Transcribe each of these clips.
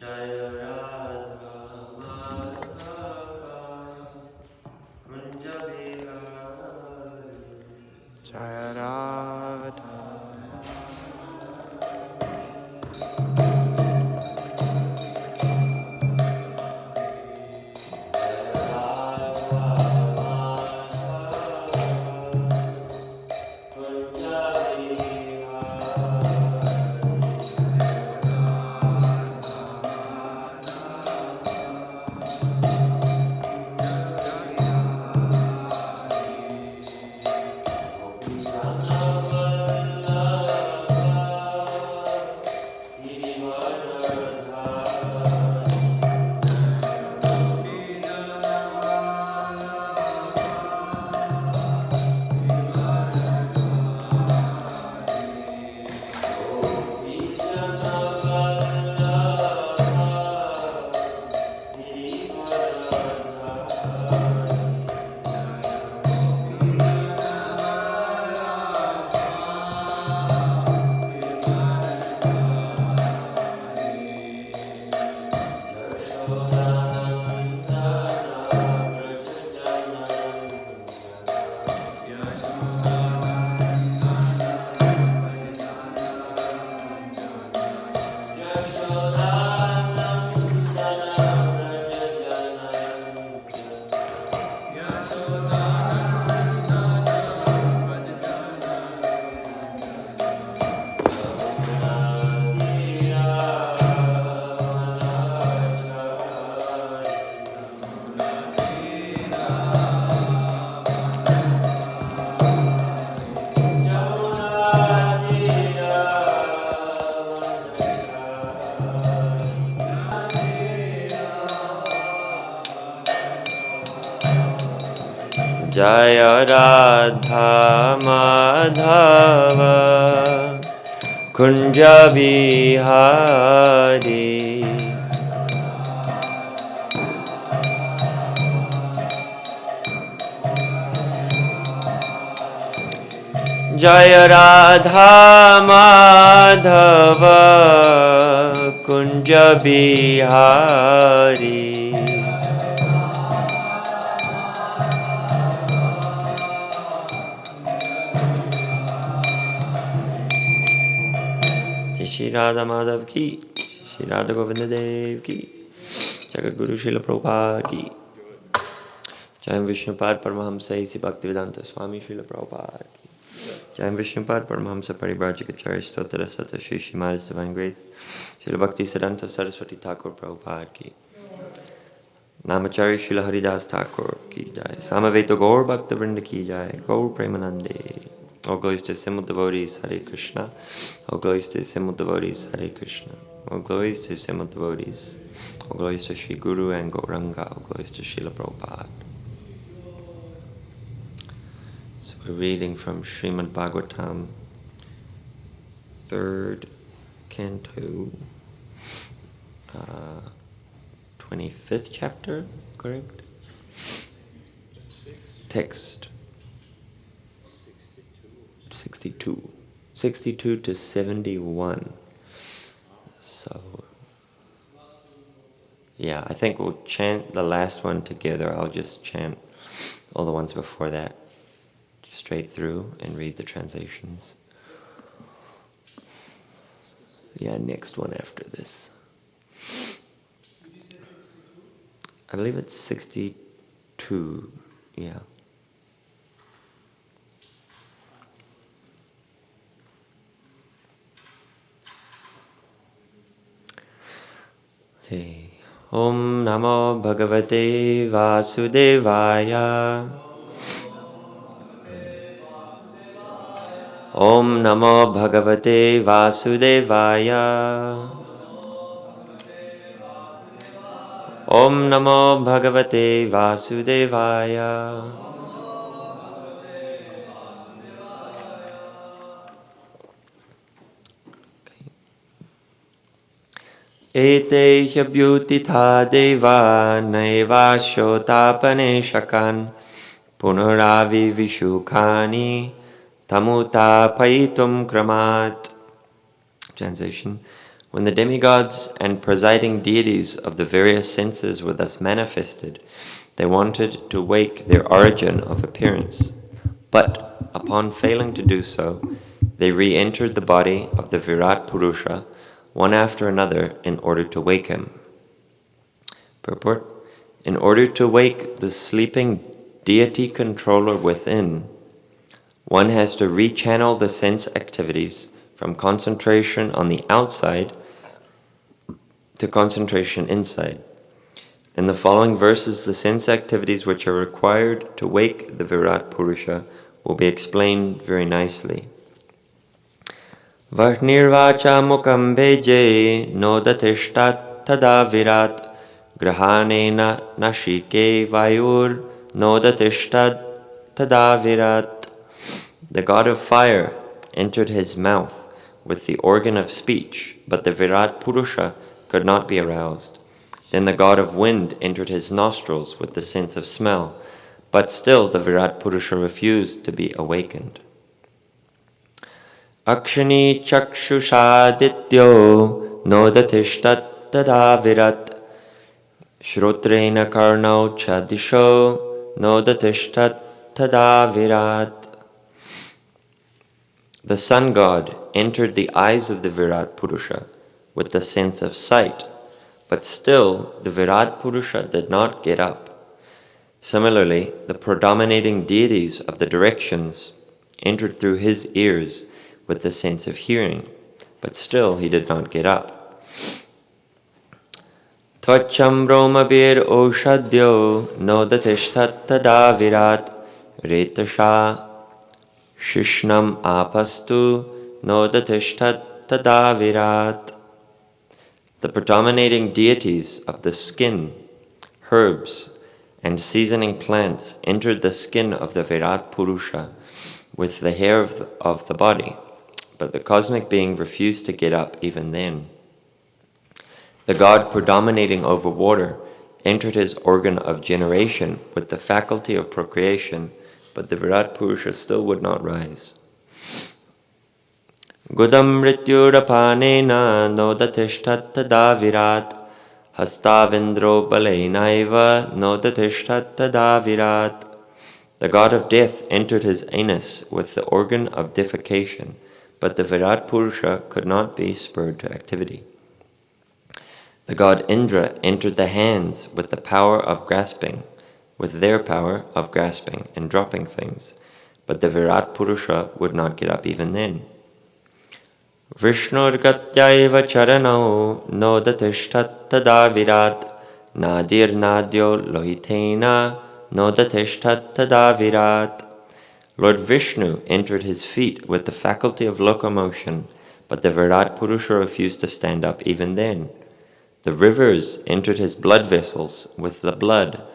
Jaya Radha Madhava Kunja Bihari. Jaya Radha. Jaya Radha Madhava Kunja Bihari. Jaya Radha Madhava Kunja Bihari. Shri Radha Madhav ki, Shri Radha Govinda Dev ki, Jagat Guru Srila Prabhupada ki, Jai Vishnupad Paramahamsa Isi Bhaktivedanta Swami Srila Prabhupada ki, Jai Vishnupad Paramahamsa Parivrajikacharya Stotra Sata Shri Srimad Divine Grace, Srila Bhakti Siddhanta Saraswati Thakur Prabhupada ki, Namacharya Srila Haridas Thakur ki Jai, Samaveta Gaur Bhakta Vrinda ki Jai, Gaur Premanande. All glories to simple devotees, Hare Krishna. All glories to simple devotees, Hare Krishna. All glories to simple devotees. All glories to Sri Guru and Gauranga. All glories to Srila Prabhupada. So we're reading from Srimad Bhāgavatam, 3rd canto, 25th chapter, correct? Text. 62 to 71. So, yeah, I think we'll chant the last one together. I'll just chant all the ones before that straight through and read the translations. Yeah, next one after this. I believe it's 62, yeah. Okay. Om Namo Bhagavate Vasudevaya. Om Namo Bhagavate Vasudevaya. Om Namo Bhagavate Vasudevaya. Ete hyabhyutitha deva naiva shotapane shakan punaravi vishukani tamuta paitum kramat. Translation: When the demigods and presiding deities of the various senses were thus manifested, they wanted to wake their origin of appearance. But, upon failing to do so, they re-entered the body of the Virat Purusha, one after another, in order to wake him. Purport: in order to wake the sleeping deity controller within, one has to rechannel the sense activities from concentration on the outside to concentration inside. In the following verses, the sense activities which are required to wake the Virat Purusha will be explained very nicely. Varnirvacha mukam bheje nodatishtat tada virat grahanena nashike vayur nodatishtat tada virat. The god of fire entered his mouth with the organ of speech, but the Virat Purusha could not be aroused. Then the god of wind entered his nostrils with the sense of smell, but still the Virat Purusha refused to be awakened. Akshani chakshushadityo nodatishtat tada virat shrotrena karnau chadisho nodatishtat tada virat. The sun god entered the eyes of the Virat Purusha with the sense of sight, but still the Virat Purusha did not get up. Similarly, the predominating deities of the directions entered through his ears with the sense of hearing, but still he did not get up. Tvacham bromabir oshadyo nodatishtat tada virat retasha shishnam apastu nodatishtat tada virat. The predominating deities of the skin, herbs, and seasoning plants entered the skin of the Virat Purusha with the hair of the body, but the cosmic being refused to get up even then. The god predominating over water entered his organ of generation with the faculty of procreation, but the Virat Purusha still would not rise. Gudam mrityurapanena nodatishtat tada virat hastavindro balainaiva nodatishtat tada virat. The god of death entered his anus with the organ of defecation, but the Virat Purusha could not be spurred to activity. The god Indra entered the hands with the power of grasping, with their power of grasping and dropping things, but the Virat Purusha would not get up even then. Vishnurgatyaiva charanau nodatishtat tada virat nadir nadyo lohitena nodatishtat tada virat. Lord Vishnu entered his feet with the faculty of locomotion, but the Virat Purusha refused to stand up even then. The rivers entered his blood vessels with the blood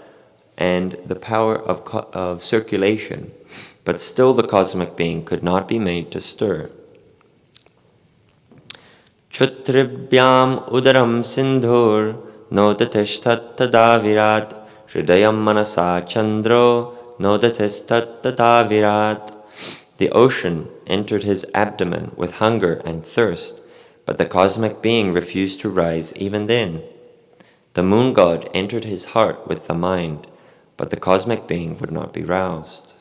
and the power of circulation, but still the cosmic being could not be made to stir. Chutribhyam udaram sindhur nodatishtat tada virat hridayam manasa chandro nodatishtat tada virat. The ocean entered his abdomen with hunger and thirst, but the cosmic being refused to rise even then. The moon god entered his heart with the mind, but the cosmic being would not be roused.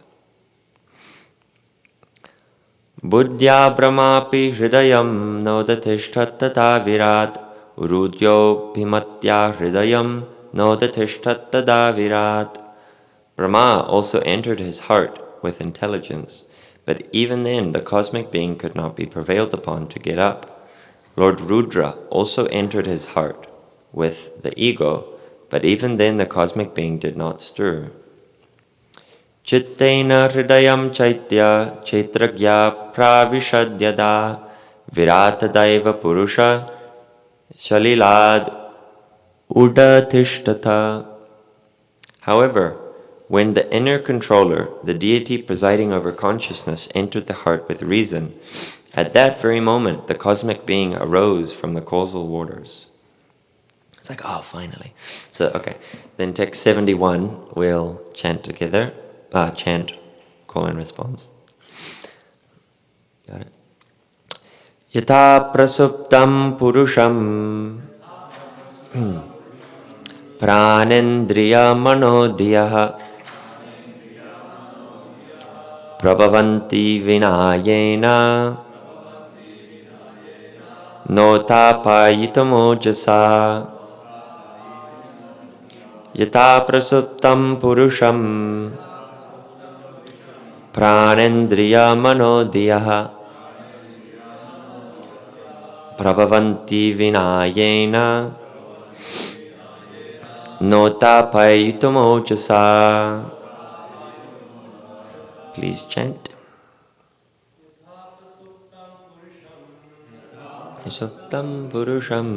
Buddhya brahmapi hridayam nodatishtat tada virat urudyo bhimatya hridayam nodatishtat tada virat. Brahma also entered his heart with intelligence, but even then the cosmic being could not be prevailed upon to get up. Lord Rudra also entered his heart with the ego, but even then the cosmic being did not stir. Chittena hridayam chaitya chetragya pravishadyada viratadaiva purusha shalilad udatishtata. However, when the inner controller, the deity presiding over consciousness, entered the heart with reason, at that very moment the cosmic being arose from the causal waters. It's like, oh, finally. So, okay. Then text 71, we'll chant together. Chant, call and response. Got it. Yata prasuptam purusham pranendriya manodhyah prabhavanti vinayena notapayitamojasa. Yata prasuptam purusham pranendriya manodhyah prabhavanti vinayena notapayitamojasa. Please chant. Suptam purusham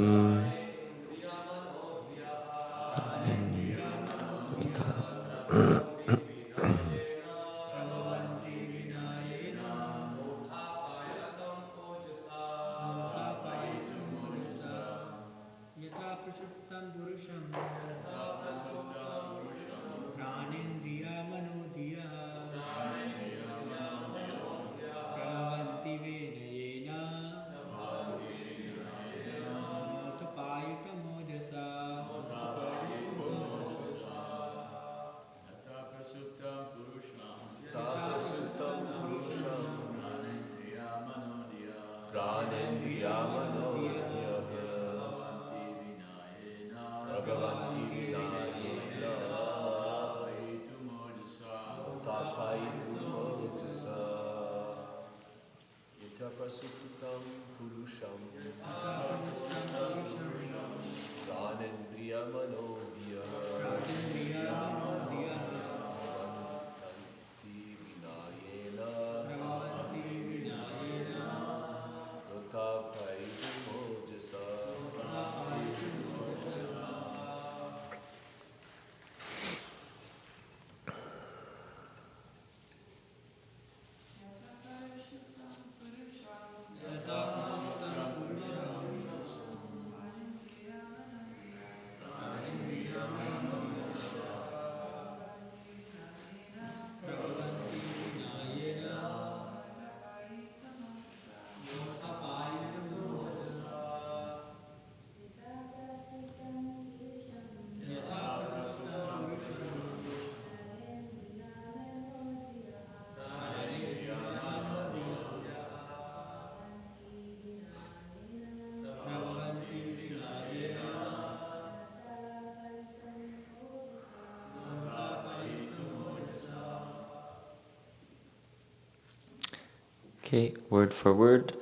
Okay, word for word.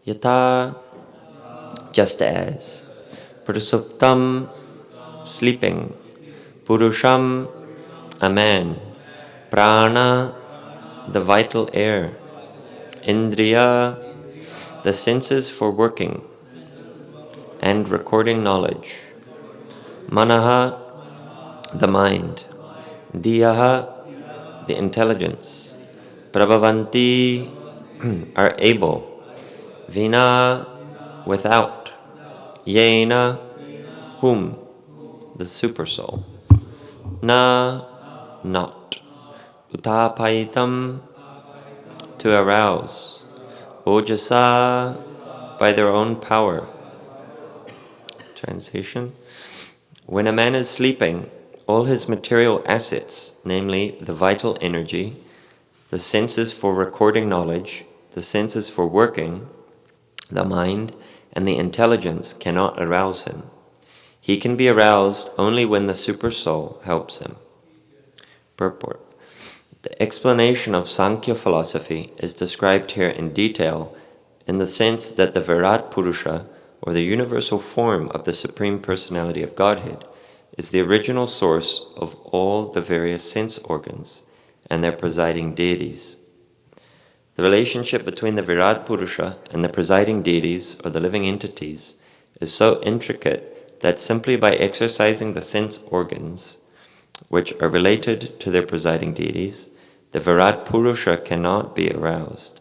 Yata, just as. Prasuptam, sleeping. Purusham, a man. Prana, the vital air. Indriya, the senses for working and recording knowledge. Manaha, the mind. Diyaha, the intelligence. Prabhavanti, are able. Vina, without. Yena, whom, the supersoul. Na, not. Utapaitam, to arouse. Ojasa, by their own power. Translation. When a man is sleeping, all his material assets, namely the vital energy, the senses for recording knowledge, the senses for working, the mind, and the intelligence cannot arouse him. He can be aroused only when the supersoul helps him. Purport. The explanation of Sankhya philosophy is described here in detail in the sense that the Virat Purusha, or the universal form of the Supreme Personality of Godhead, is the original source of all the various sense organs and their presiding deities. The relationship between the Virat Purusha and the presiding deities, or the living entities, is so intricate that simply by exercising the sense organs, which are related to their presiding deities, the Virat Purusha cannot be aroused.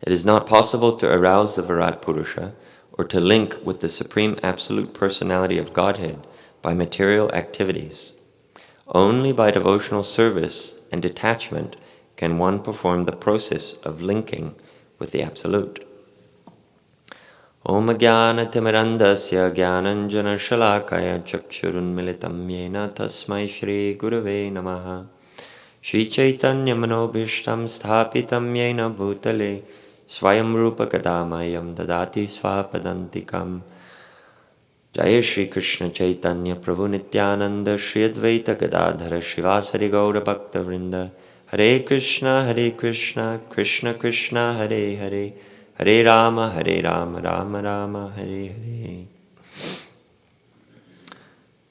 It is not possible to arouse the Virat Purusha or to link with the Supreme Absolute Personality of Godhead by material activities. Only by devotional service and detachment can one perform the process of linking with the Absolute. Om Jnana-timirandasya Jnananjana-shalakaya Chakshurunmilitam Yena Tasmai Shri Gurave Namaha. Shri Chaitanya Manobhishtam Sthapitam Yena Bhutale Swayam Rupa Kadamayam Dadati Swapadantikam. Jaya Shri Krishna Chaitanya Prabhu Nityananda Shri Advaita Gadadhara Shivasari Gaura Bhakta Vrinda. Hare Krishna, Krishna Krishna, Hare Hare, Hare Rama, Rama Rama, Hare Hare.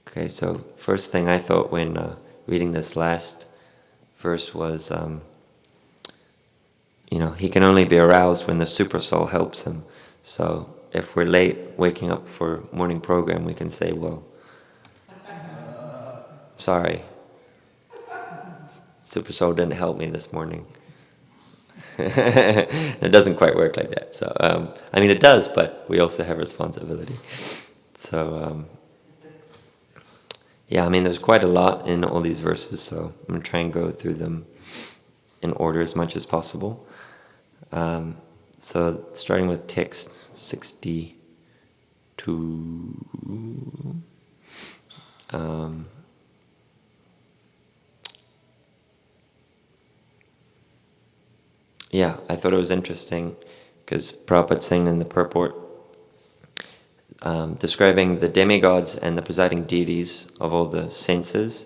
Okay, so first thing I thought when reading this last verse was, he can only be aroused when the super soul helps him. So if we're late waking up for morning program, we can say, well, sorry, super soul didn't help me this morning. It doesn't quite work like that. So, it does, but we also have responsibility. So, there's quite a lot in all these verses, so I'm going to try and go through them in order as much as possible. So, starting with text 62. I thought it was interesting because Prabhupada saying in the purport, describing the demigods and the presiding deities of all the senses,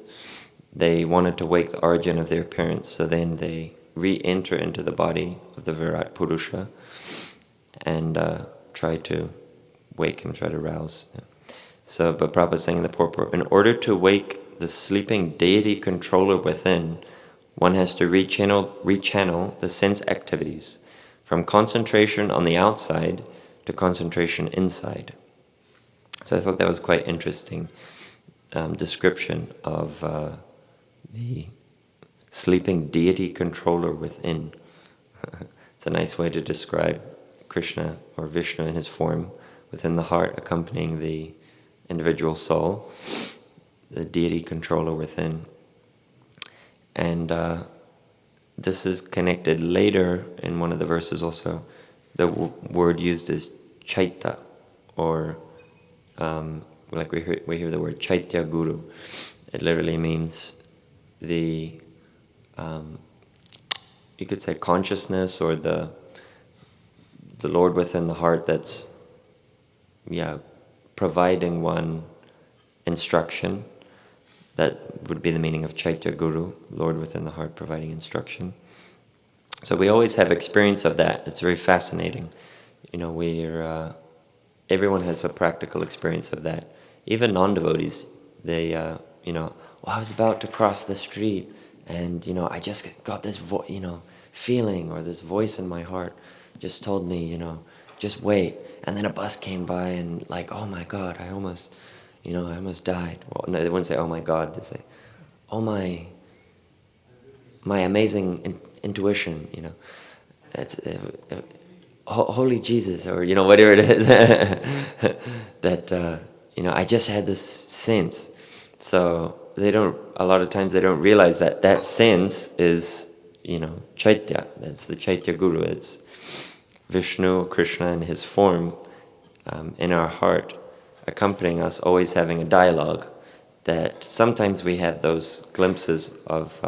they wanted to wake the origin of their appearance, so then they re-enter into the body of the Virat Purusha and try to wake him, try to rouse him. So, but Prabhupada saying in the purport, in order to wake the sleeping deity controller within, one has to rechannel the sense activities from concentration on the outside to concentration inside. So I thought that was quite interesting description of the sleeping deity controller within. It's a nice way to describe Krishna or Vishnu in his form within the heart, accompanying the individual soul, the deity controller within. And this is connected later in one of the verses also. The word used is chaita, or like we hear the word chaitya guru. It literally means the, you could say consciousness, or the Lord within the heart that's, providing one instruction. That would be the meaning of Chaitya Guru, Lord within the heart providing instruction. So we always have experience of that. It's very fascinating. Everyone has a practical experience of that. Even non-devotees, they, I was about to cross the street and, I just got this, feeling, or this voice in my heart just told me, just wait. And then a bus came by and oh my God, I almost died. Well, no, they wouldn't say, oh my God, they say, oh my amazing intuition, It's, holy Jesus, or, whatever it is, that, I just had this sense. So a lot of times they don't realize that sense is, Chaitya. That's the Chaitya Guru. It's Vishnu, Krishna in his form, in our heart, accompanying us, always having a dialogue, that sometimes we have those glimpses of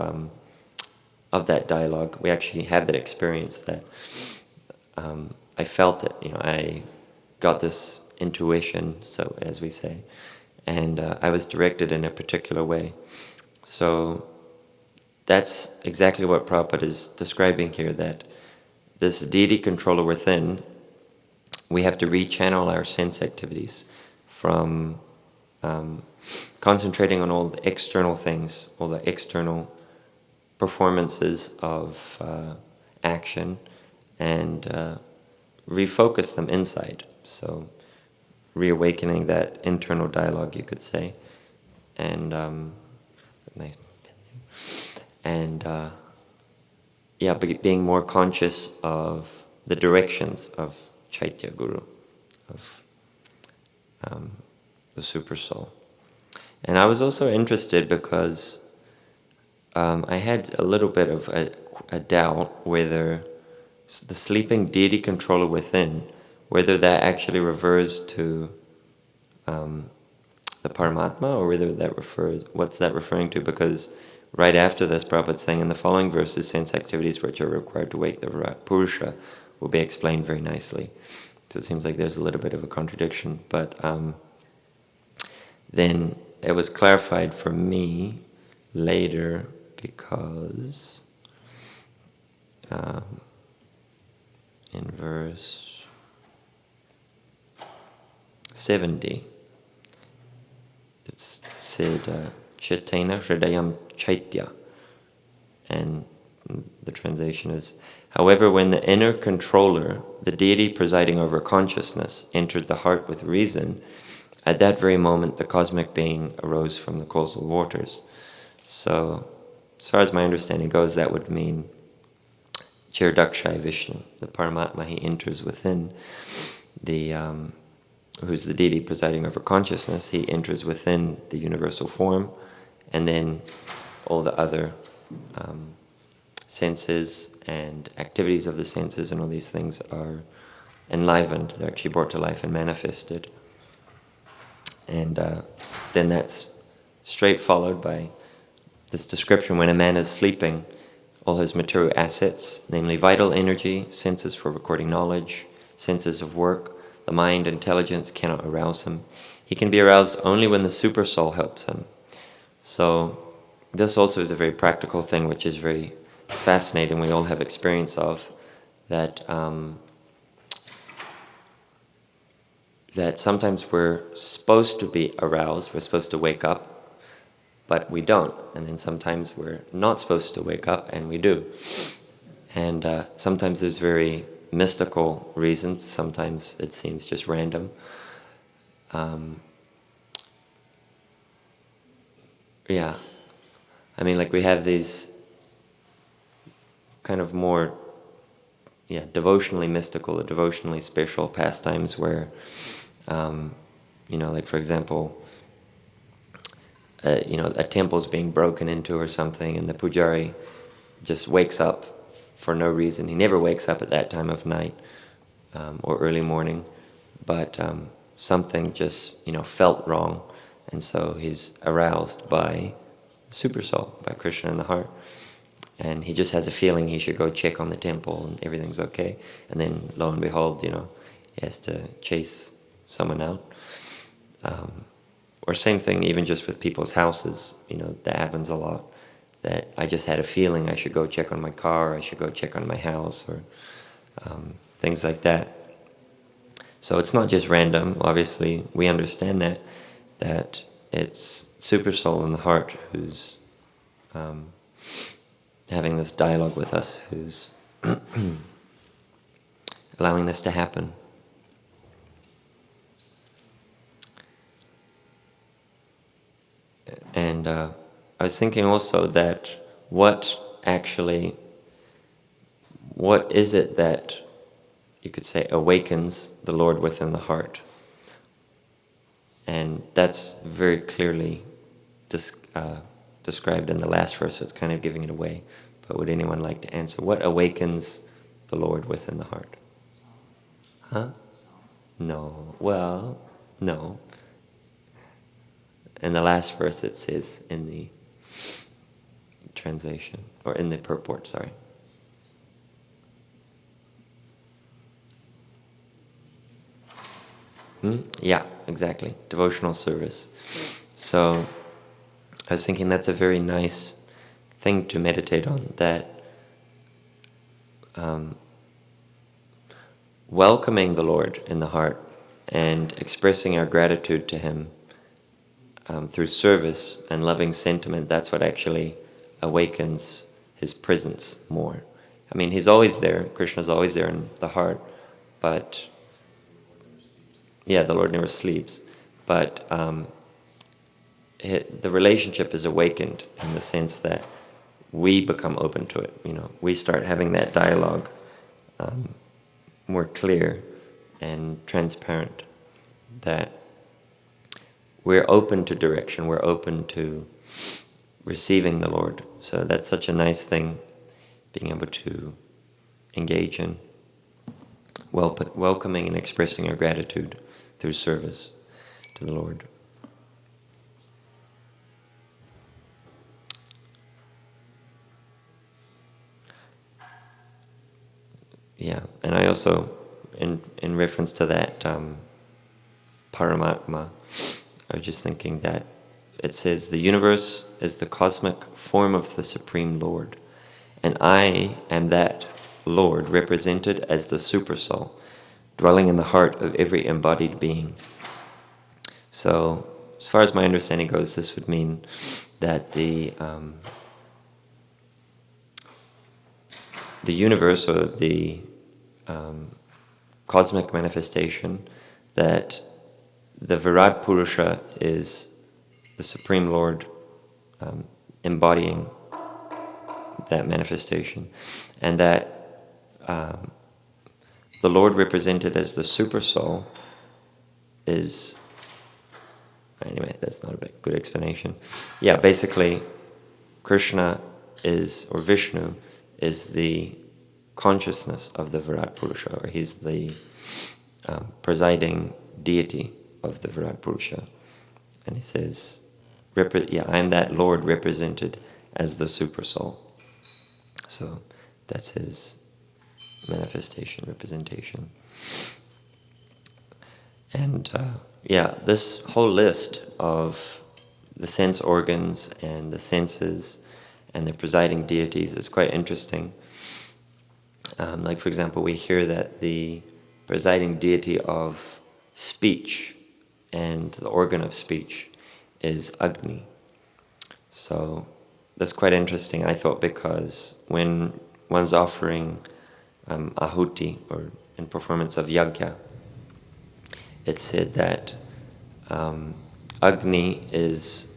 that dialogue. We actually have that experience that I felt it, I got this intuition, so as we say, and I was directed in a particular way. So that's exactly what Prabhupada is describing here, that this deity controller within, we have to rechannel our sense activities from concentrating on all the external things, all the external performances of action, and refocus them inside. So reawakening that internal dialogue, you could say, and nice, and being more conscious of the directions of Chaitya Guru, of the Super Soul. And I was also interested because I had a little bit of a doubt whether the sleeping deity controller within whether that actually refers to the Paramatma, or whether that refers, what's that referring to? Because right after this, Prabhupada's saying in the following verses, sense activities which are required to wake the Purusha will be explained very nicely. So it seems like there's a little bit of a contradiction, but then it was clarified for me later because in verse 70, it's said Chaitana Hridayam Chaitya, and the translation is, however, when the inner controller, the deity presiding over consciousness, entered the heart with reason, at that very moment the cosmic being arose from the causal waters. So, as far as my understanding goes, that would mean Chiradakshai Vishnu, the Paramatma. He enters within the, who's the deity presiding over consciousness. He enters within the universal form, and then all the other senses and activities of the senses and all these things are enlivened. They're actually brought to life and manifested. And then that's straight followed by this description: when a man is sleeping, all his material assets, namely vital energy, senses for recording knowledge, senses of work, the mind, intelligence, cannot arouse him. He can be aroused only when the super soul helps him. So this also is a very practical thing, which is very fascinating. We all have experience of that. That sometimes we're supposed to be aroused, we're supposed to wake up, but we don't. And then sometimes we're not supposed to wake up, and we do. And sometimes there's very mystical reasons, sometimes it seems just random. Yeah, I mean, like we have these kind of more devotionally mystical or devotionally spiritual pastimes where like for example, a temple's being broken into or something, and the pujari just wakes up for no reason. He never wakes up at that time of night or early morning, but something just felt wrong, and so he's aroused by Super Soul, by Krishna in the heart, and he just has a feeling he should go check on the temple and everything's okay, and then lo and behold, he has to chase someone out. Or same thing even just with people's houses, that happens a lot, that I just had a feeling I should go check on my car, I should go check on my house, or things like that. So it's not just random. Obviously we understand that it's Super Soul in the heart who's having this dialogue with us, who's allowing this to happen. And I was thinking also that what is it that you could say awakens the Lord within the heart? And that's very clearly described in the last verse, so it's kind of giving it away. But would anyone like to answer? What awakens the Lord within the heart? Huh? No. Well, no. In the last verse it says in the translation, or in the purport, sorry. Yeah, exactly. Devotional service. So I was thinking that's a very nice thing to meditate on, that welcoming the Lord in the heart and expressing our gratitude to Him through service and loving sentiment, that's what actually awakens His presence more. I mean, He's always there, Krishna's always there in the heart, but the Lord never sleeps, but the relationship is awakened in the sense that we become open to it. We start having that dialogue more clear and transparent, that we're open to direction, we're open to receiving the Lord. So that's such a nice thing, being able to engage in. welcoming and expressing our gratitude through service to the Lord. Yeah, and I also, in reference to that Paramatma, I was just thinking that it says the universe is the cosmic form of the Supreme Lord, and I am that Lord represented as the Supersoul, dwelling in the heart of every embodied being. So, as far as my understanding goes, this would mean that the universe, or the cosmic manifestation, that the Virat Purusha is the Supreme Lord embodying that manifestation, and that the Lord represented as the Super Soul is, anyway, that's not a good explanation. Yeah, basically, Krishna is, or Vishnu is the consciousness of the Virat Purusha, or he's the presiding deity of the Virat Purusha. And he says, I am that Lord represented as the Super Soul. So that's his manifestation, representation. And this whole list of the sense organs and the senses and the presiding deities is quite interesting. Like, for example, we hear that the presiding deity of speech and the organ of speech is Agni. So that's quite interesting, I thought, because when one's offering ahuti, or in performance of yajna, it said that Agni is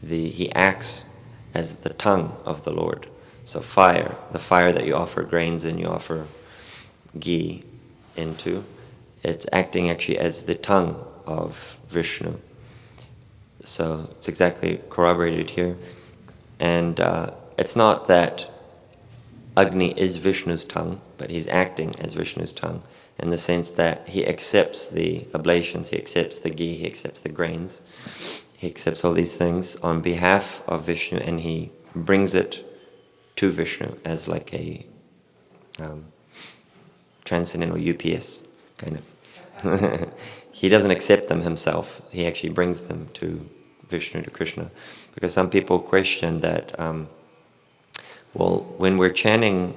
he acts as the tongue of the Lord. So fire, the fire that you offer grains and you offer ghee into, it's acting actually as the tongue of Vishnu. So it's exactly corroborated here. And it's not that Agni is Vishnu's tongue, but he's acting as Vishnu's tongue, in the sense that he accepts the oblations, he accepts the ghee, he accepts the grains, he accepts all these things on behalf of Vishnu, and he brings it to Vishnu as like a transcendental UPS, kind of. He doesn't accept them himself, he actually brings them to Vishnu, to Krishna. Because some people question that, when we're chanting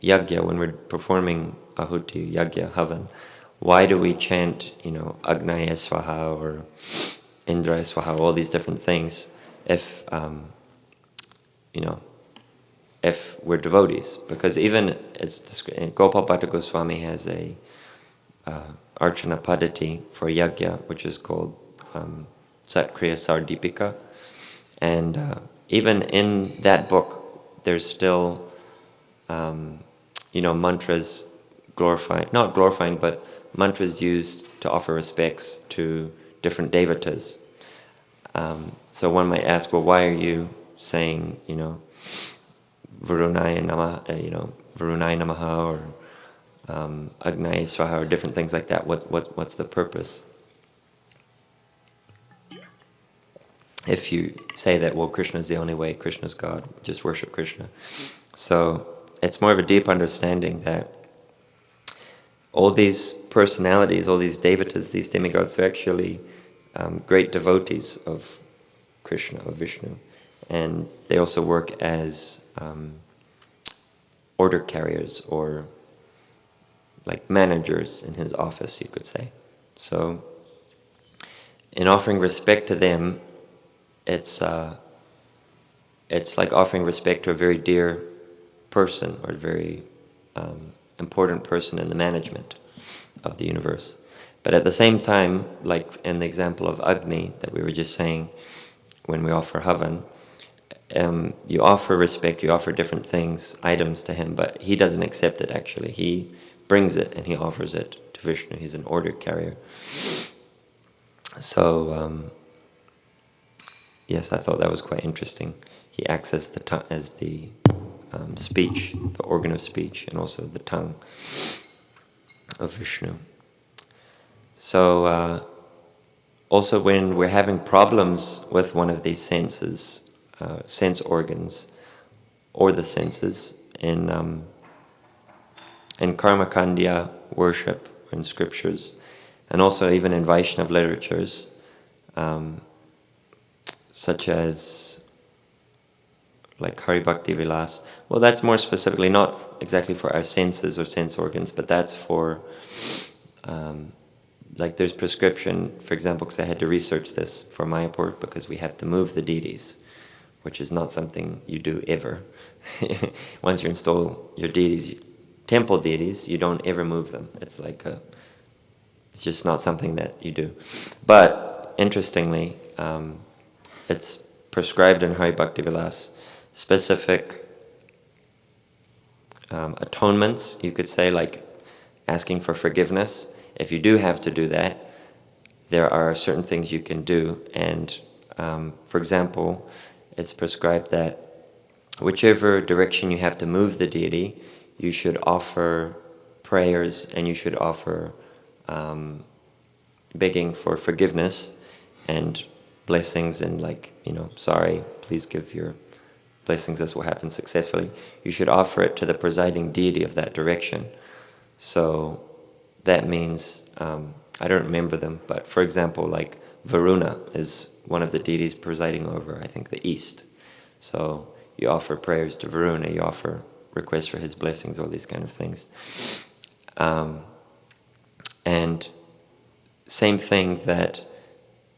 yajna, when we're performing ahuti, yajna, havan, why do we chant, Agnaya Swaha or Indraya Swaha, all these different things, if we're devotees? Because even Gopal Bhatta Goswami has a Archana Padati for yajna, which is called Satkriya Sardipika, and even in that book, there's still mantras not glorifying, but mantras used to offer respects to different devatas. So one might ask, well, why are you saying, Varunaya Namaha, Varunaya Namaha, or Agnaya Swaha, or different things like that? What's the purpose? If you say that, well, Krishna is the only way, Krishna's God, just worship Krishna. So it's more of a deep understanding that all these personalities, all these devatas, these demigods, are actually great devotees of Krishna, of Vishnu. And they also work as order carriers, or like managers in his office, you could say. So in offering respect to them, it's like offering respect to a very dear person, or a very important person in the management of the universe. But at the same time, like in the example of Agni that we were just saying, when we offer Havan, you offer respect, you offer different things, items to him, but he doesn't accept it actually. He brings it and he offers it to Vishnu. He's an order carrier. So, yes, I thought that was quite interesting. He acts as the speech, the organ of speech, and also the tongue of Vishnu. So also when we're having problems with one of these senses, sense organs, or the senses in Karma Kandya worship in scriptures, and also even in Vaishnav literatures, such as like Hari Bhakti Vilas. Well, that's more specifically not exactly for our senses or sense organs, but that's for like there's prescription, for example, because I had to research this for Mayapur, because we have to move the deities, which is not something you do ever. Once you install your deities, temple deities, you don't ever move them. It's like it's just not something that you do. But interestingly, it's prescribed in Hari Bhakti Vilas specific atonements, you could say, like asking for forgiveness. If you do have to do that, there are certain things you can do. And for example, it's prescribed that whichever direction you have to move the deity, you should offer prayers and you should offer begging for forgiveness and blessings and like, sorry, please give your blessings, this will happen successfully. You should offer it to the presiding deity of that direction. So that means, I don't remember them, but for example, like Varuna is one of the deities presiding over, I think, the east. So you offer prayers to Varuna, you offer requests for his blessings, all these kind of things. And same thing, that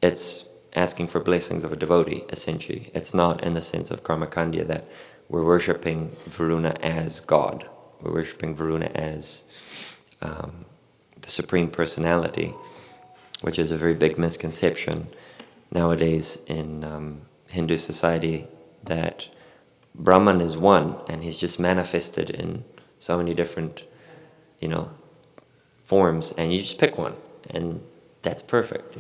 it's asking for blessings of a devotee, essentially. It's not in the sense of Karma Kandya that we're worshipping Varuna as God. We're worshipping Varuna as the Supreme Personality, which is a very big misconception nowadays in Hindu society, that Brahman is one and he's just manifested in so many different, forms, and you just pick one and that's perfect,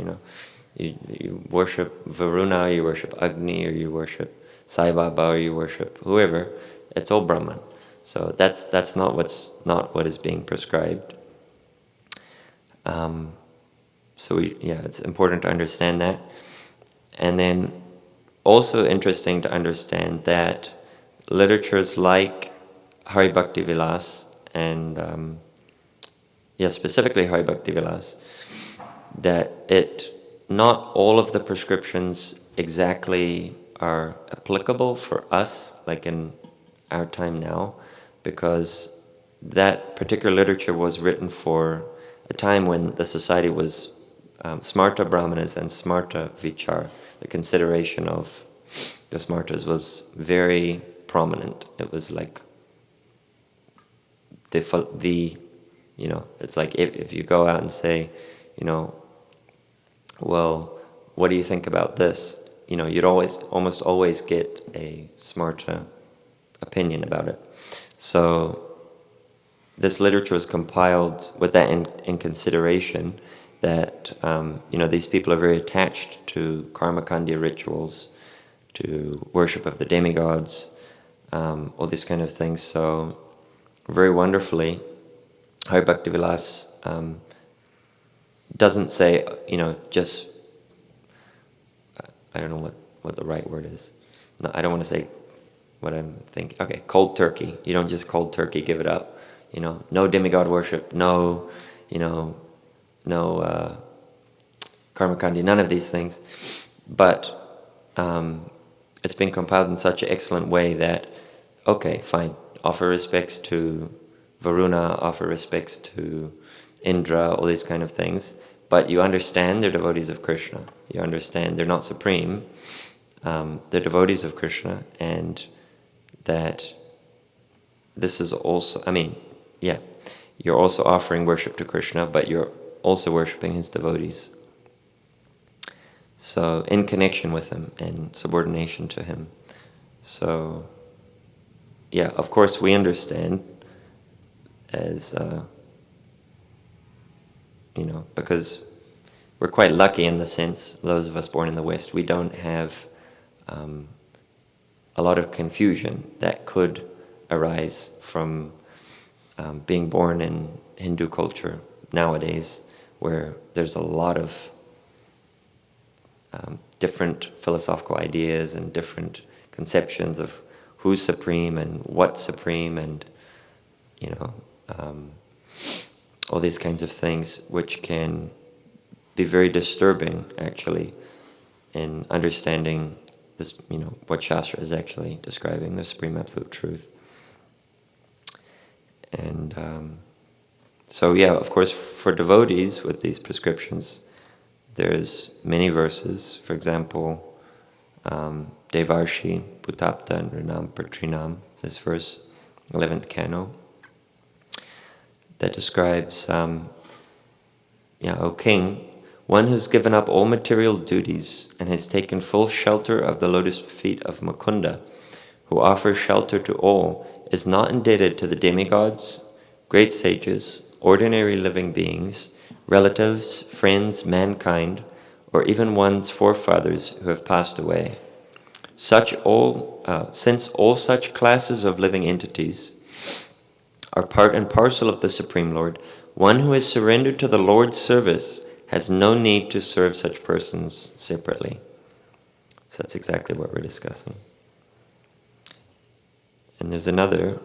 You worship Varuna, you worship Agni, or you worship Sai Baba, or you worship whoever. It's all Brahman. So that's not what is being prescribed. It's important to understand that. And then also interesting to understand that literatures like Hari Bhakti Vilas and specifically Hari Bhakti Vilas, that not all of the prescriptions exactly are applicable for us, like in our time now, because that particular literature was written for a time when the society was Smarta Brahmanas and Smarta Vichar. The consideration of the Smartas was very prominent. It was like it's like if you go out and say, well, what do you think about this? You'd almost always get a smarta opinion about it. So this literature was compiled with that in consideration, that these people are very attached to karma kandya rituals, to worship of the demigods, all these kind of things. So very wonderfully, Hari Bhakti Vilas doesn't say, just, I don't know what the right word is. No, I don't want to say what I'm thinking. Okay, cold turkey. You don't just cold turkey give it up. No demigod worship, no karma kandi, none of these things. But it's been compiled in such an excellent way that, okay, fine, offer respects to Varuna, offer respects to Indra, all these kind of things, but you understand they're devotees of Krishna. You understand they're not supreme, they're devotees of Krishna, and that this is also, you're also offering worship to Krishna, but you're also worshipping his devotees. So, in connection with him and subordination to him. So, of course we understand as, because we're quite lucky in the sense, those of us born in the West, we don't have a lot of confusion that could arise from being born in Hindu culture nowadays, where there's a lot of different philosophical ideas and different conceptions of who's supreme and what's supreme, and all these kinds of things, which can be very disturbing, actually, in understanding this, what Shastra is actually describing, the supreme absolute truth. And so, of course, for devotees with these prescriptions, there's many verses. For example, Devarshi, Bhutapta, and Rinam Patrinam, this verse, 11th canto, that describes, O king, one who's given up all material duties and has taken full shelter of the lotus feet of Mukunda, who offers shelter to all, is not indebted to the demigods, great sages, ordinary living beings, relatives, friends, mankind, or even one's forefathers who have passed away. Since all such classes of living entities are part and parcel of the Supreme Lord, one who is surrendered to the Lord's service has no need to serve such persons separately. So that's exactly what we're discussing. And there's another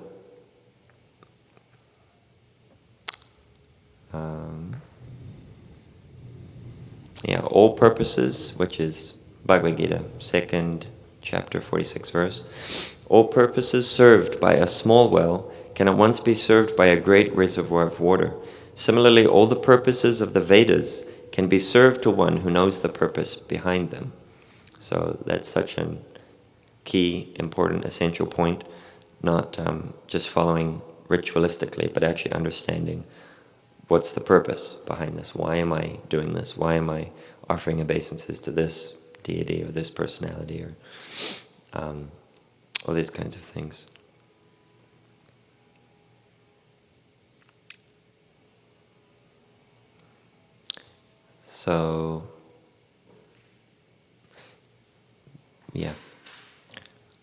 all purposes, which is Bhagavad Gita, 2nd chapter, 46th verse. All purposes served by a small well can at once be served by a great reservoir of water. Similarly, all the purposes of the Vedas can be served to one who knows the purpose behind them. So that's such a key, important, essential point, not just following ritualistically, but actually understanding what's the purpose behind this. Why am I doing this? Why am I offering obeisances to this deity or this personality, or all these kinds of things. So,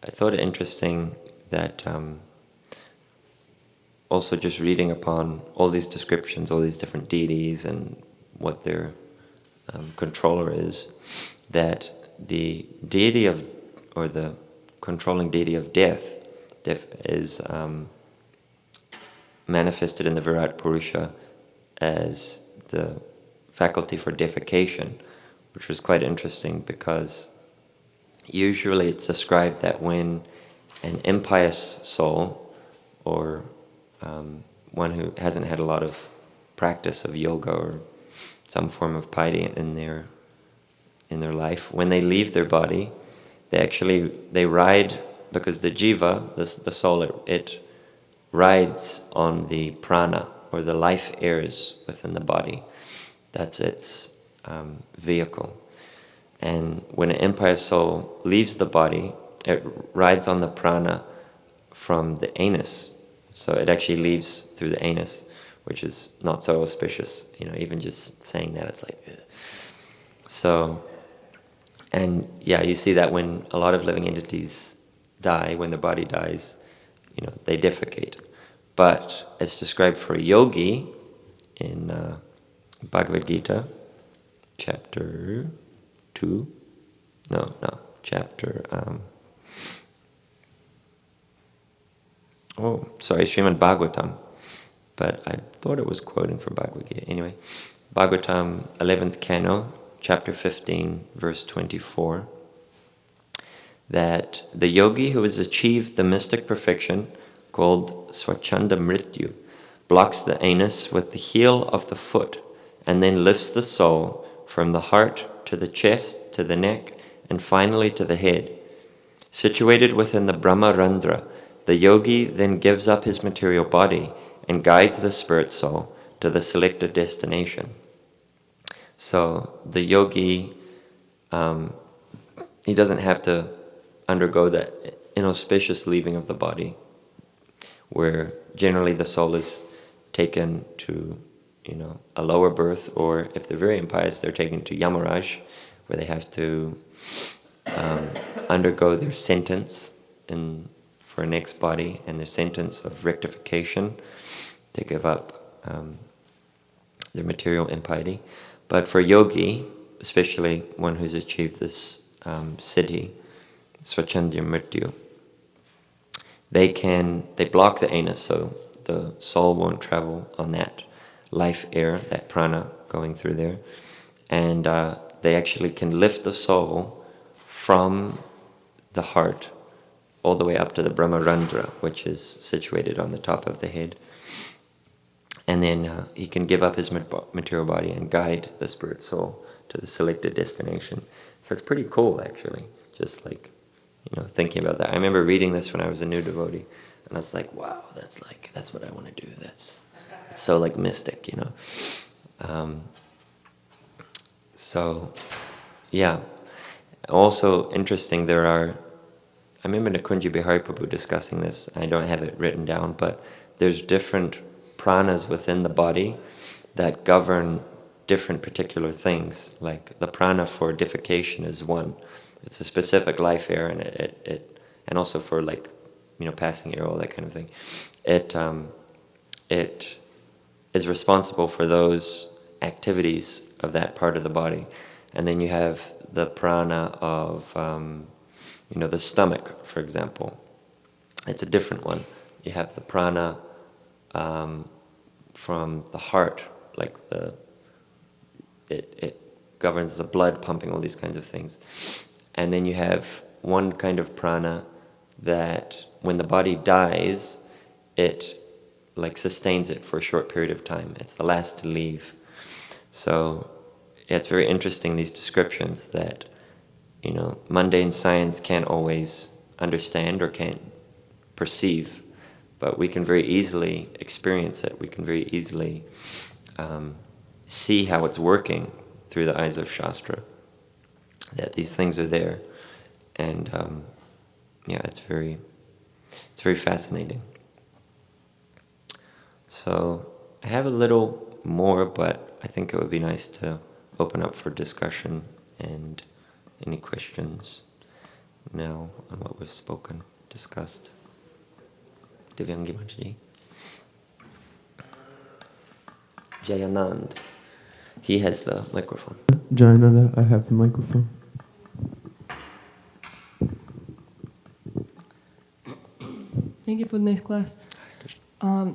I thought it interesting that also just reading upon all these descriptions, all these different deities and what their controller is, that the deity of, or the controlling deity of death is manifested in the Virat Purusha as the faculty for defecation, which was quite interesting because usually it's described that when an impious soul, or one who hasn't had a lot of practice of yoga or some form of piety in their life, when they leave their body, they ride, because the jiva, the soul, it rides on the prana, or the life airs within the body. That's its vehicle. And when an impious soul leaves the body, it rides on the prana from the anus. So it actually leaves through the anus, which is not so auspicious. Even just saying that, it's like, ugh. So, and you see that when a lot of living entities die, when the body dies, they defecate. But it's described for a yogi in Bhagavad Gita, chapter 2. Chapter... Srimad Bhāgavatam. But I thought it was quoting from Bhagavad Gita. Anyway, Bhāgavatam, 11th canto, chapter 15, verse 24, that the yogi who has achieved the mystic perfection, called Swachanda Mrityu, blocks the anus with the heel of the foot, and then lifts the soul from the heart to the chest, to the neck, and finally to the head. Situated within the Brahma Randra, the yogi then gives up his material body and guides the spirit soul to the selected destination. So the yogi, he doesn't have to undergo that inauspicious leaving of the body, where generally the soul is taken to, a lower birth, or if they're very impious, they're taken to Yamaraj, where they have to undergo their sentence for a next body, and their sentence of rectification, to give up their material impiety. But for yogi, especially one who's achieved this siddhi, swachandya mrityu, they block the anus, so the soul won't travel on that life air, that prana going through there. And they actually can lift the soul from the heart all the way up to the Brahmarandra, which is situated on the top of the head. And then he can give up his material body and guide the spirit soul to the selected destination. So it's pretty cool, actually, just like, thinking about that. I remember reading this when I was a new devotee, and I was like, wow, that's what I want to do. It's so like mystic, So, yeah. Also interesting, I remember Nakunji Bihari Prabhu discussing this. I don't have it written down, but there's different pranas within the body that govern different particular things. Like the prana for defecation is one. It's a specific life air, and and also for like, passing air, all that kind of thing. It is responsible for those activities of that part of the body. And then you have the prana of, the stomach, for example. It's a different one. You have the prana from the heart, like it governs the blood pumping, all these kinds of things. And then you have one kind of prana that when the body dies, it like sustains it for a short period of time. It's the last to leave. So it's very interesting, these descriptions that, mundane science can't always understand or can't perceive, but we can very easily experience it. We can very easily see how it's working through the eyes of Shastra, that these things are there. And it's very fascinating. So I have a little more, but I think it would be nice to open up for discussion and any questions now on what we've discussed. Divyangi Mataji. Jayanand. He has the microphone. Jayananda, I have the microphone. Thank you for the nice class.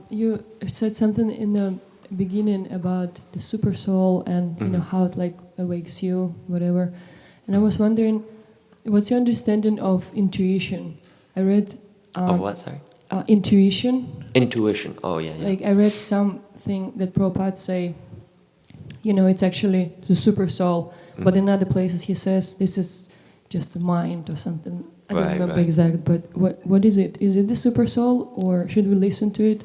You said something in the beginning about the super soul and how it like awakes you, whatever. And I was wondering, what's your understanding of intuition? I read of what? Sorry. Intuition. Intuition. Oh yeah. Like I read something that Prabhupada say, it's actually the super soul, but in other places he says this is just the mind or something. I don't remember exact, but what is it? Is it the super soul, or should we listen to it?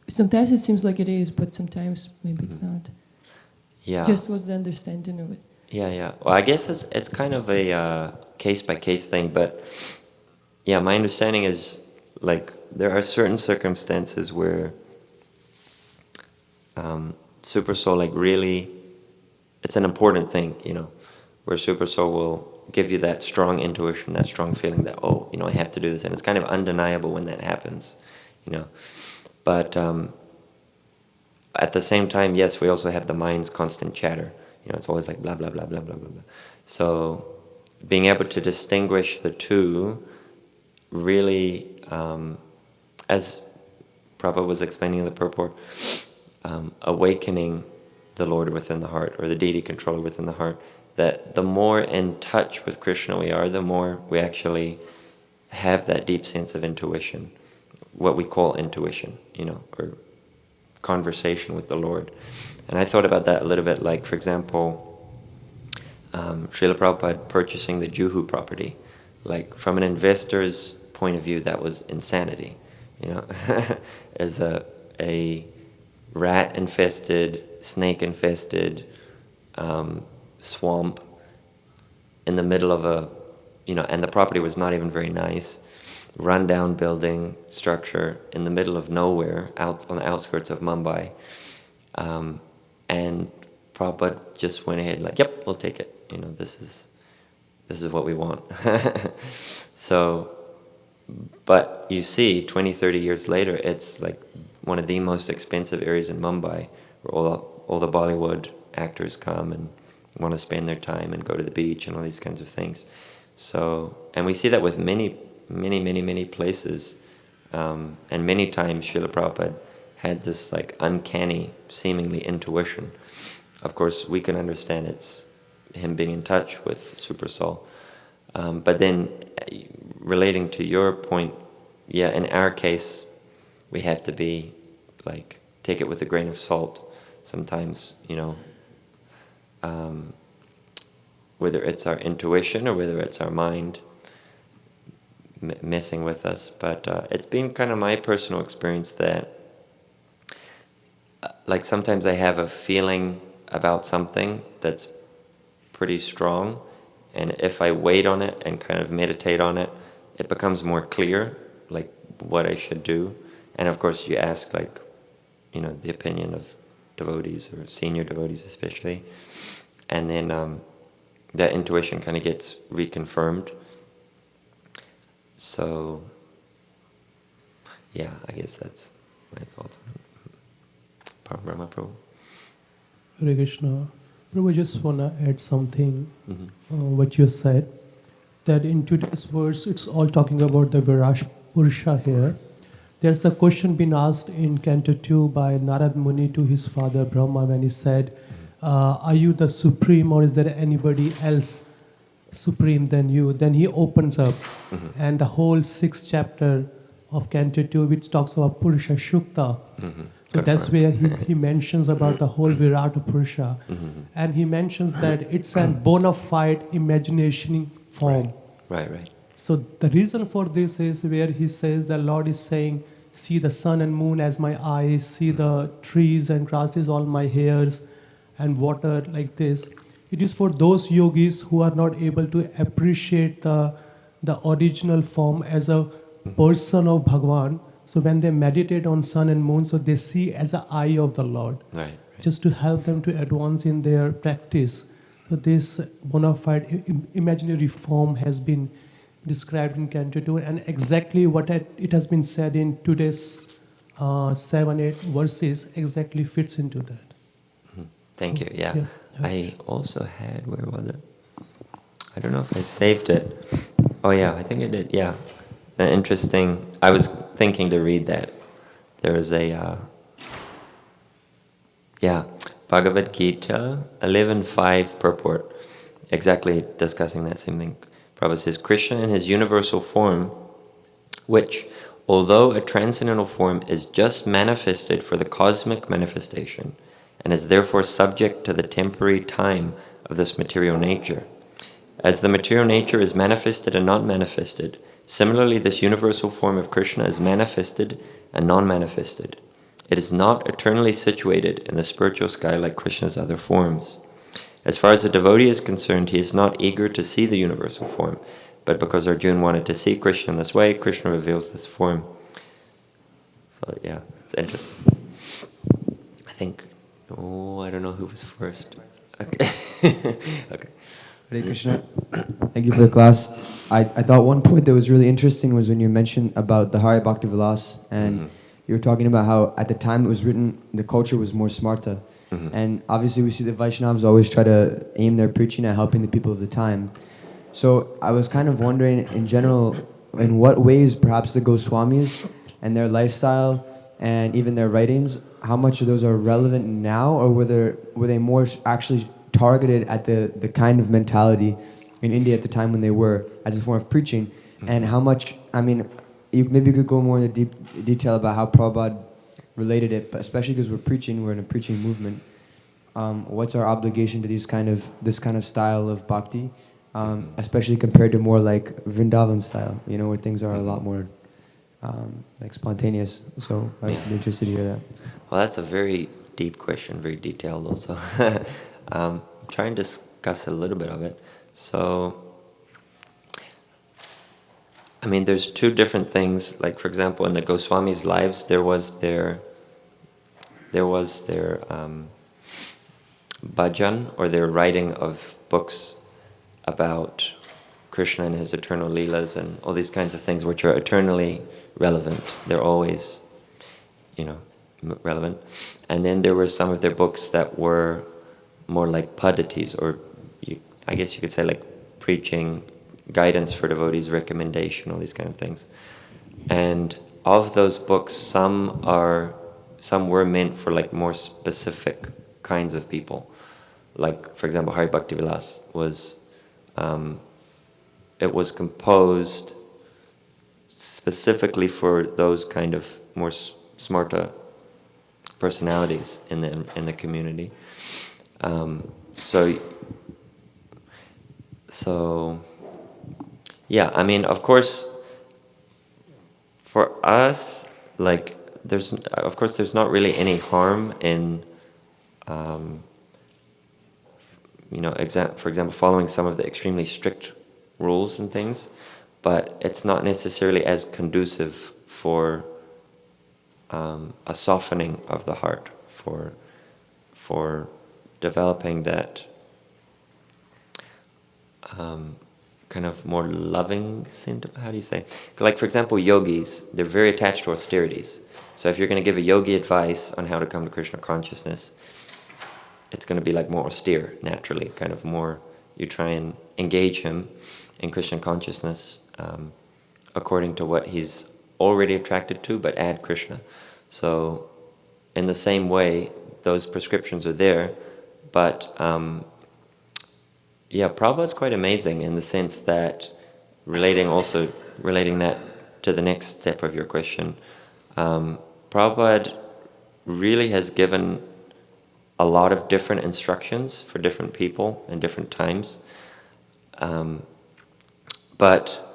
Sometimes it seems like it is, but sometimes maybe it's not. Yeah. Just what's the understanding of it? Yeah. Well, I guess it's kind of a case-by-case thing, but yeah, my understanding is like there are certain circumstances where super soul like really, it's an important thing, where super soul will give you that strong intuition, that strong feeling that, I have to do this, and it's kind of undeniable when that happens, But at the same time, yes, we also have the mind's constant chatter. It's always like blah, blah, blah, blah, blah, blah, blah. So being able to distinguish the two really, as Prabhupada was explaining in the purport, awakening the Lord within the heart, or the deity controller within the heart, that the more in touch with Krishna we are, the more we actually have that deep sense of intuition, what we call intuition, or conversation with the Lord. And I thought about that a little bit, like, for example, Srila Prabhupada purchasing the Juhu property. Like, from an investor's point of view, that was insanity, as a rat-infested, snake-infested swamp in the middle of and the property was not even very nice, run-down building structure in the middle of nowhere, out on the outskirts of Mumbai. And Prabhupada just went ahead like, yep, we'll take it. This is what we want. So, but you see, 20, 30 years later, it's like one of the most expensive areas in Mumbai, where all all the Bollywood actors come and want to spend their time and go to the beach and all these kinds of things. So, and we see that with many places. And many times Srila Prabhupada had this like uncanny, seemingly intuition. Of course, we can understand it's him being in touch with Super Soul. But then, relating to your point, yeah, in our case, we have to be like, take it with a grain of salt. Sometimes, whether it's our intuition or whether it's our mind messing with us. But it's been kind of my personal experience that like sometimes I have a feeling about something that's pretty strong, and if I wait on it and kind of meditate on it, it becomes more clear, like what I should do. And of course you ask like, the opinion of devotees or senior devotees especially, and then that intuition kind of gets reconfirmed. So yeah, I guess that's my thoughts on it. Parama Prabhu. Hare Krishna. Prabhu, I just want to add something, what you said, that in today's verse, it's all talking about the Vraj Purusha here. There's a question being asked in Canto 2 by Narad Muni to his father Brahma when he said, are you the supreme or is there anybody else supreme than you? Then he opens up and the whole 6th chapter of Canto 2, which talks about Purusha Shukta. So that's where he mentions about the whole Virata Purusha. And he mentions that it's a bona fide imagination form. Right. So the reason for this is where he says the Lord is saying, see the sun and moon as my eyes, see the trees and grasses, all my hairs, and water like this. It is for those yogis who are not able to appreciate the original form as a person of Bhagavan. So when they meditate on sun and moon, so they see as an eye of the Lord. Right. Just to help them to advance in their practice. So this bona fide imaginary form has been described in Canto 2, and exactly what it has been said in today's 7-8 verses exactly fits into that. Thank you. Yeah. Yeah. I also had, where was it? I don't know if I saved it. Oh yeah, I think I did. Yeah. Interesting. I was thinking to read that. There is a Bhagavad Gita 11.5 purport, exactly discussing that same thing. Prabhupada says, Krishna in his universal form, which, although a transcendental form, is just manifested for the cosmic manifestation, and is therefore subject to the temporary time of this material nature. As the material nature is manifested and not manifested, similarly this universal form of Krishna is manifested and non-manifested. It is not eternally situated in the spiritual sky like Krishna's other forms. As far as a devotee is concerned, he is not eager to see the universal form, but because Arjuna wanted to see Krishna in this way, Krishna reveals this form. So yeah, it's interesting. I think, I don't know who was first. Okay. Okay. Hare Krishna. Thank you for the class. I thought one point that was really interesting was when you mentioned about the Hari Bhakti Vilas, and you were talking about how at the time it was written, the culture was more smarta. And obviously we see the Vaishnavas always try to aim their preaching at helping the people of the time. So I was kind of wondering, in general, in what ways perhaps the Goswamis and their lifestyle and even their writings, how much of those are relevant now, or were they more actually targeted at the kind of mentality in India at the time when they were as a form of preaching, and how much, maybe you could go more into detail about how Prabhupada related it, but especially because we're in a preaching movement. What's our obligation to this kind of style of bhakti, especially compared to more like Vrindavan style, where things are a lot more like spontaneous. So I'd be interested to hear that. Well, that's a very deep question, very detailed also. Try and discuss a little bit of it. So, there's two different things. Like, for example, in the Goswamis' lives, there was their bhajan, or their writing of books about Krishna and his eternal leelas and all these kinds of things which are eternally relevant. They're always, relevant. And then there were some of their books that were more like padhatis, or I guess you could say like preaching, guidance for devotees, recommendation, all these kind of things. And of those books, some were meant for like more specific kinds of people. Like, for example, Hari Bhakti Vilas was, it was composed specifically for those kind of more smarta personalities in the community. So yeah, I mean, of course, for us, like, there's not really any harm in, for example, following some of the extremely strict rules and things, but it's not necessarily as conducive for a softening of the heart, for developing that kind of more loving sentiment. How do you say? Like, for example, yogis, they're very attached to austerities. So if you're going to give a yogi advice on how to come to Krishna consciousness, it's going to be like more austere, naturally, kind of more, you try and engage him in Krishna consciousness according to what he's already attracted to, but add Krishna. So in the same way, those prescriptions are there, but Prabhupada's quite amazing in the sense that, relating that to the next step of your question, Prabhupada really has given a lot of different instructions for different people in different times. But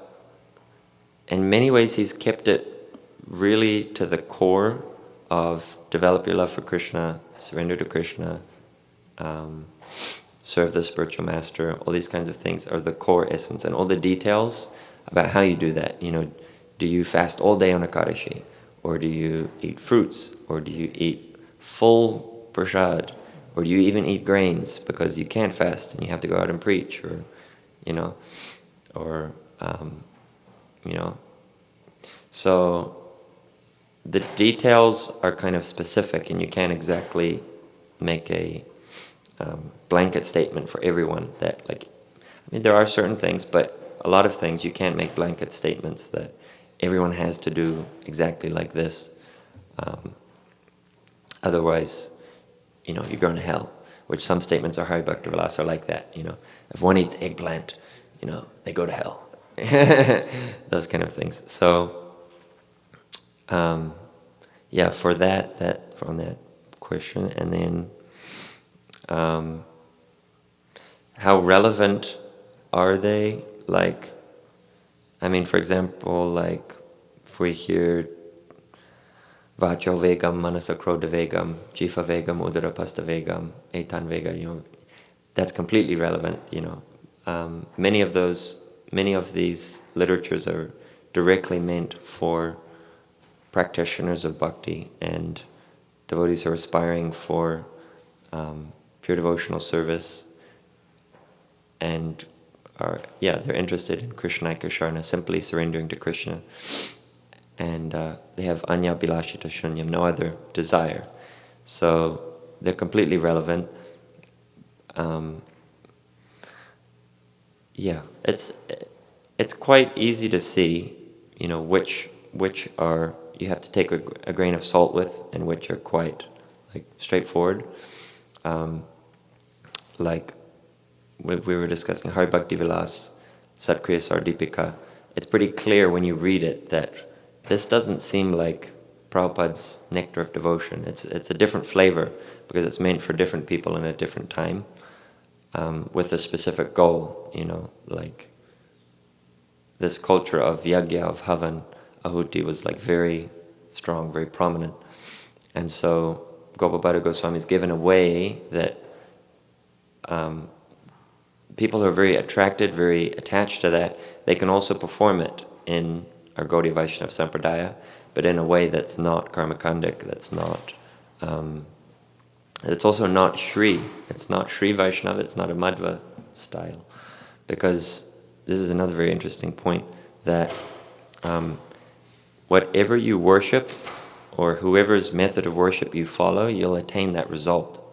in many ways he's kept it really to the core of develop your love for Krishna, surrender to Krishna, serve the spiritual master. All these kinds of things are the core essence, and all the details about how you do that. Do you fast all day on Ekadashi? Or do you eat fruits? Or do you eat full prasad? Or do you even eat grains because you can't fast and you have to go out and preach? So the details are kind of specific, and you can't exactly make a blanket statement for everyone that, there are certain things, but a lot of things you can't make blanket statements that everyone has to do exactly like this. Otherwise, you're going to hell, which some statements of Hari Bhakti Vilas are like that. If one eats eggplant, they go to hell. Those kind of things. So, for on that question, and then how relevant are they? For example, if we hear Vacho Vegam, Manasa Krodha Vegam, Jiva Vegam, Udara Pasta Vegam, Etan Vega, that's completely relevant. Many of these literatures are directly meant for practitioners of bhakti and devotees who are aspiring for pure devotional service, and they're interested in Krishnaika Sharana, simply surrendering to Krishna, and they have Anya Bilashita Shunyam, no other desire. So they're completely relevant. It's quite easy to see, which are you have to take a grain of salt with, and which are quite straightforward. We were discussing Hari Bhakti Vilas, Satkriya Sardipika. It's pretty clear when you read it that this doesn't seem like Prabhupada's nectar of devotion. It's a different flavor because it's meant for different people in a different time, with a specific goal. This culture of yagya, of havan, ahuti was very strong, very prominent, and so Gopalbhadra Goswami is given a way that people who are very attracted, very attached to that, they can also perform it in our Gaudiya Vaishnava Sampradaya, but in a way that's not karmakandic, that's not, it's also not Shri. It's not Shri Vaishnava, it's not a Madhva style. Because this is another very interesting point, that whatever you worship or whoever's method of worship you follow, you'll attain that result.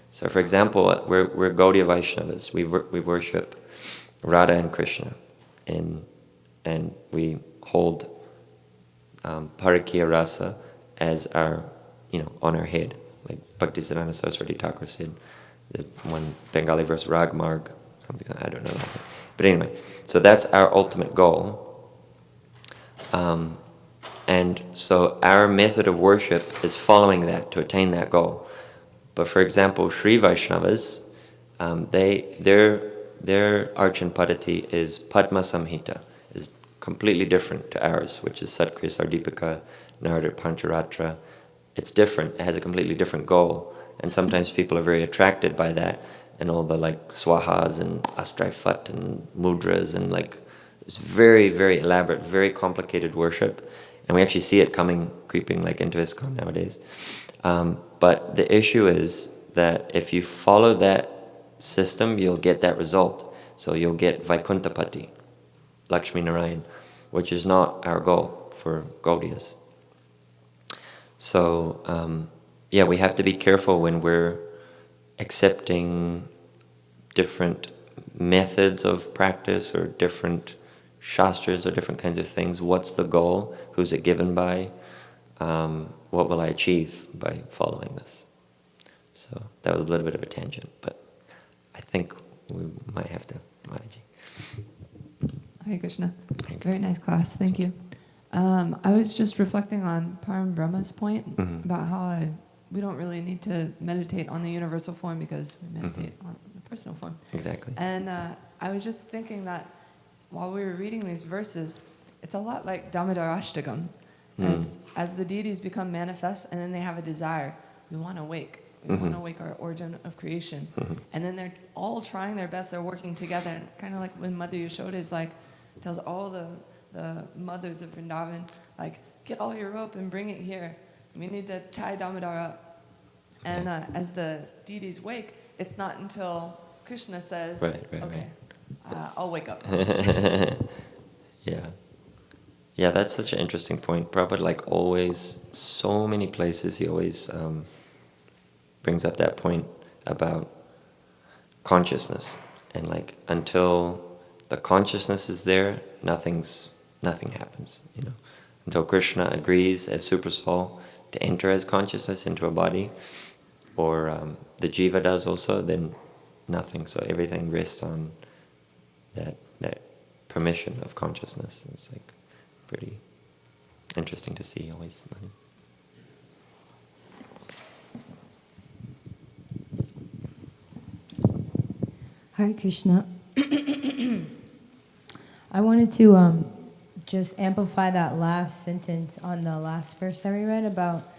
So for example, we're Gaudiya Vaishnavas. We worship Radha and Krishna, and we hold Parakya Rasa as our, on our head. Like Bhaktisiddhanta Saraswati Thakur said, there's one Bengali verse, Rag Marg, something, I don't know that. But anyway, so that's our ultimate goal. And so our method of worship is following that to attain that goal. But for example, Sri Vaishnavas, their Archan Padati is Padma Samhita, is completely different to ours, which is Satkriya, Sardipika, Narada, Pancharatra. It's different. It has a completely different goal. And sometimes people are very attracted by that, and all the like swahas and astraifat and mudras, and like it's very, very elaborate, very complicated worship. And we actually see it creeping like into ISKCON nowadays. But the issue is that if you follow that system, you'll get that result. So you'll get Vaikuntapati, Lakshmi Narayan, which is not our goal for Gaudiyas. So, we have to be careful when we're accepting different methods of practice or different shastras or different kinds of things. What's the goal? Who's it given by? What will I achieve by following this? So that was a little bit of a tangent, but I think we might have to manage. Hare Krishna. Very nice class. Thank you. I was just reflecting on Param Brahma's point about how we don't really need to meditate on the universal form because we meditate on the personal form. Exactly. And I was just thinking that while we were reading these verses, it's a lot like Damodarashtakam. As the deities become manifest and then they have a desire, we want to wake. We want to wake our origin of creation. And then they're all trying their best, they're working together. And kind of like when Mother Yashoda is like, tells all the mothers of Vrindavan, like, get all your rope and bring it here. We need to tie Damodar up. And as the deities wake, it's not until Krishna says, okay, I'll wake up. Yeah, that's such an interesting point. Prabhupada, like always, so many places, he always brings up that point about consciousness. And like, until the consciousness is there, nothing happens, Until Krishna agrees as Super Soul to enter as consciousness into a body, or the jiva does also, then nothing. So everything rests on that permission of consciousness. It's like pretty interesting to see always. Hare Krishna. I wanted to just amplify that last sentence on the last verse that we read about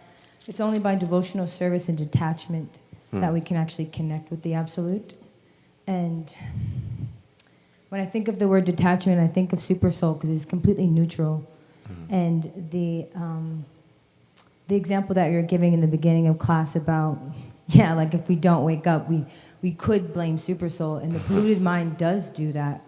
it's only by devotional service and detachment that we can actually connect with the Absolute. And when I think of the word detachment, I think of Super Soul because it's completely neutral. And the example that you were giving in the beginning of class about, like if we don't wake up, we could blame Super Soul, and the polluted mind does do that.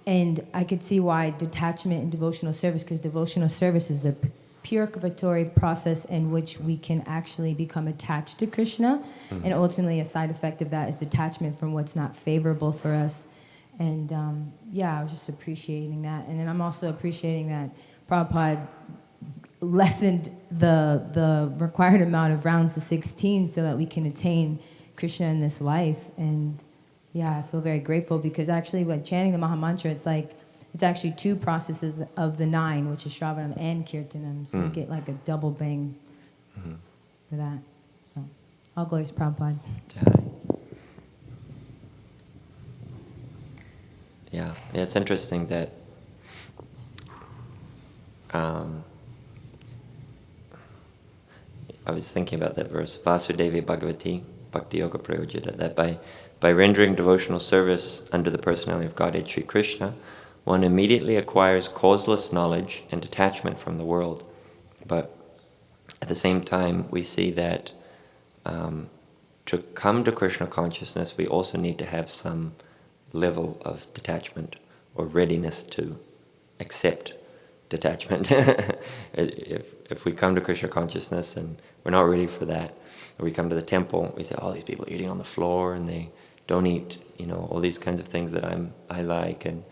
And I could see why detachment and devotional service, because devotional service is a purificatory process in which we can actually become attached to Krishna, and ultimately a side effect of that is detachment from what's not favorable for us. And I was just appreciating that. And then I'm also appreciating that Prabhupada lessened the required amount of rounds to 16 so that we can attain Krishna in this life. And I feel very grateful because actually when chanting the Maha Mantra, it's actually 2 processes of the 9, which is Shravanam and Kirtanam. So we get like a double bang for that. So all glories to Prabhupada. Yeah, it's interesting that I was thinking about that verse, Vasudevi Bhagavati Bhakti Yoga Prayojita, that by rendering devotional service under the personality of Godhead Sri Krishna, one immediately acquires causeless knowledge and detachment from the world. But at the same time, we see that to come to Krishna consciousness, we also need to have some level of detachment or readiness to accept detachment. If we come to Krishna consciousness and we're not ready for that, or we come to the temple, we say, "Oh, these people are eating on the floor and they don't eat, all these kinds of things that I like, and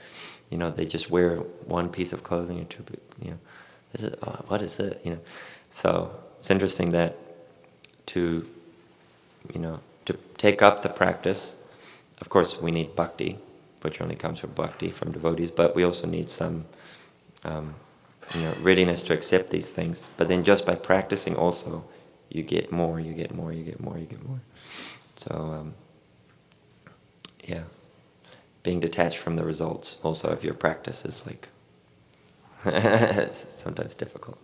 they just wear one piece of clothing or two, what is it? So it's interesting that to take up the practice. Of course, we need bhakti, which only comes from bhakti, from devotees, but we also need some readiness to accept these things. But then just by practicing also, you get more, you get more, you get more, you get more. So, being detached from the results also of your practice is like sometimes difficult.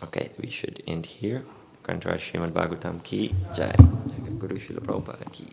Okay, we should end here. Kantra Srimad Bhāgavatam ki jai. Guru Srila Prabhupada ki